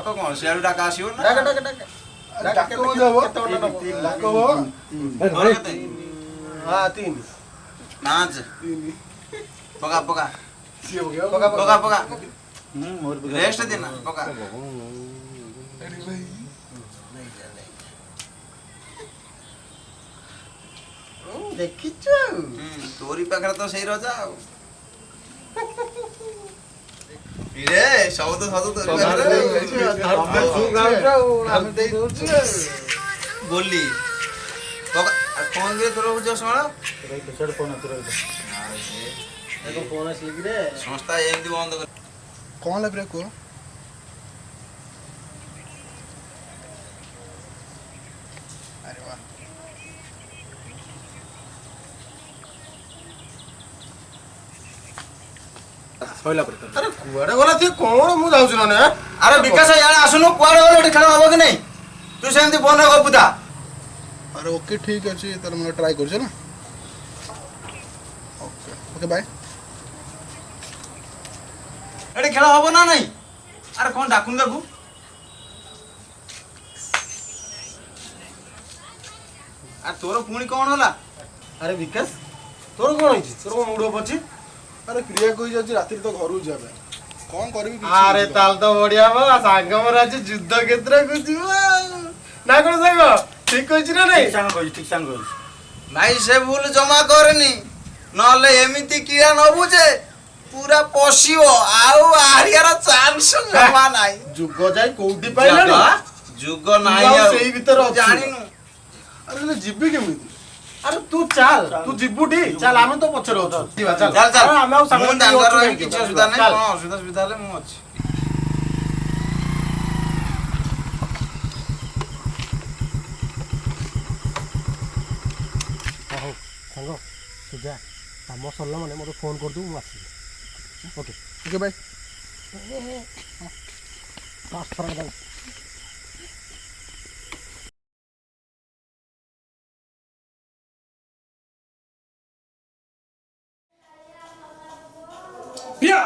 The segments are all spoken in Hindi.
तो कौन सियाड़ू डाका आसीओ ना डाक डाक डाक डाक को देबो डाक हो हां 3 5 पका पका सी हो गया पका पका रेस्ट देना पका अरे भाई देखिछु तोरी पाखरे तो सही रजा रे सब तो तोरी पाखरे हम दे दोछु बोली पका कौन दे तोर बुझ समाला छड़ फोन तोर देखो फोन असली रे संस्था एमदी बंद कर कौन लग को अरे वाह होइला पर अरे कुआडे गला थी कोन मु जाउछ न अरे विकास यार आसुनु कुआडे वाले खेल हबो कि नहीं तू सेमती फोन को बुदा अरे ओके ठीक अछि तर मैं ट्राई करछ ना ओके ओके बाय एडे खेल हबो ना नहीं अरे कौन डाकुन देखू आ तोर पुणी कौन होला अरे विकास तोर कोन होइछि तोर को मुडो पछि अरे क्रिया कोई जाछि रात्रि तो घर जाबे कोन करबी अरे ताल तो बढ़िया बा सांग मोर आज युद्ध क्षेत्र को जीवा ना कोन सांग ठीक कहिछि ना नहीं ठीक सांग भाई से भूल जमा करनी नले एमिति कीड़ा न बुझे पूरा पशियो आउ आरियार चांस जमा नाही जुग जाय कोउडी पाइला जुग नाही आ सेई भीतर जानिनु अरे ले जिब्बी केमिति अरे तू चल तू जिबुटी चल आमे तो पछरे होछ चल चल चल आमे आ सांग मु डांगर रही किछ सुधा नाही कोन सुधा सुधा ले मु अछि सांग सुजा काम सरला माने मते फोन कर दू आसी okay okay bye fast forward या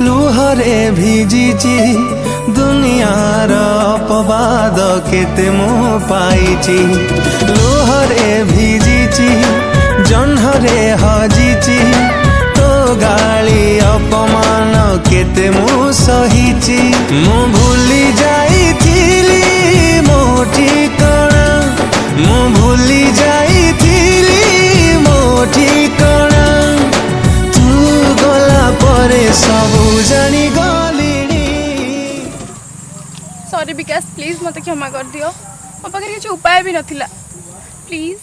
ଲୁହରେ ଭିଜିଛି ଦୁନିଆର ଅପବାଦ କେତେ ମୁଁ ପାଇଛି। ଲୁହରେ ଭିଜିଛି ଜହ୍ନରେ ହଜିଛି ତୋ ଗାଳି ଅପମାନ କେତେ ମୁଁ ସହିଛି। ମୁଁ ଭୁଲି ଯାଇଥିଲି ମୋ ଠିକଣା, ମୁଁ ଭୁଲି ଯାଇଥିଲି सॉरी विकास प्लीज मत क्षमा कर दियो मो पाखे किसी उपाय भी नथिला प्लीज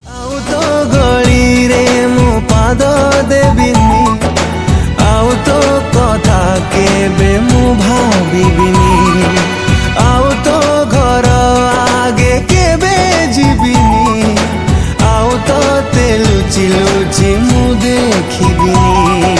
आउ तो गली रे मु पाद देबिनी आउ तो कथा केबे मु भाबिबिनी आउ तो घर आगे केबे जीबिनी आउ तो लुचि लुचि मु देखिबिनी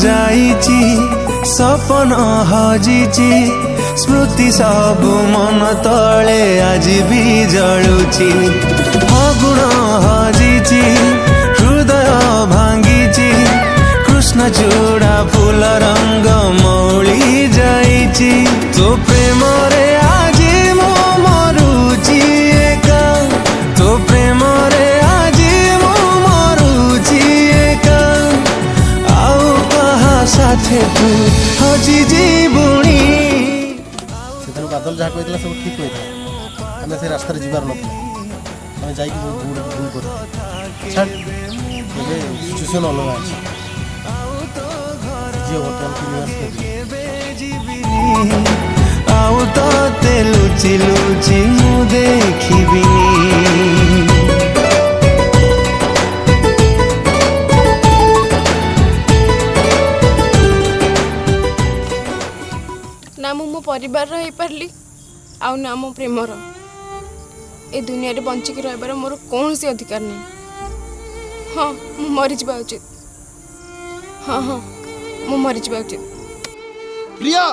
जाइची सपन हजिची स्मृति सब मन तले आज भी जलुची फगुण हजिची हृदय भांगीची कृष्ण चूड़ा फूल रंग मौली जाइची तो प्रेम रे आज मो मरुची एका तो प्रेम रे आज मो मरुची एका साथे तू हजी जीवुणी से बादल जहाँ कहता सब ठीक होता आम से रास्ता जीवार ना आम जा भूल कर सिचुएसन अलग अच्छे झील बर्तमान 3 वर्ष आउ तो लुचि लुचि मु देखिबिनी ना मो परिवार रही पारली आउ ना मो प्रेमर ए दुनिया रे बंचिक रहबार मोर कौन से अधिकार नहीं हाँ मु मरी जावा उचित हाँ हाँ मु मरी जावा उचित प्रिया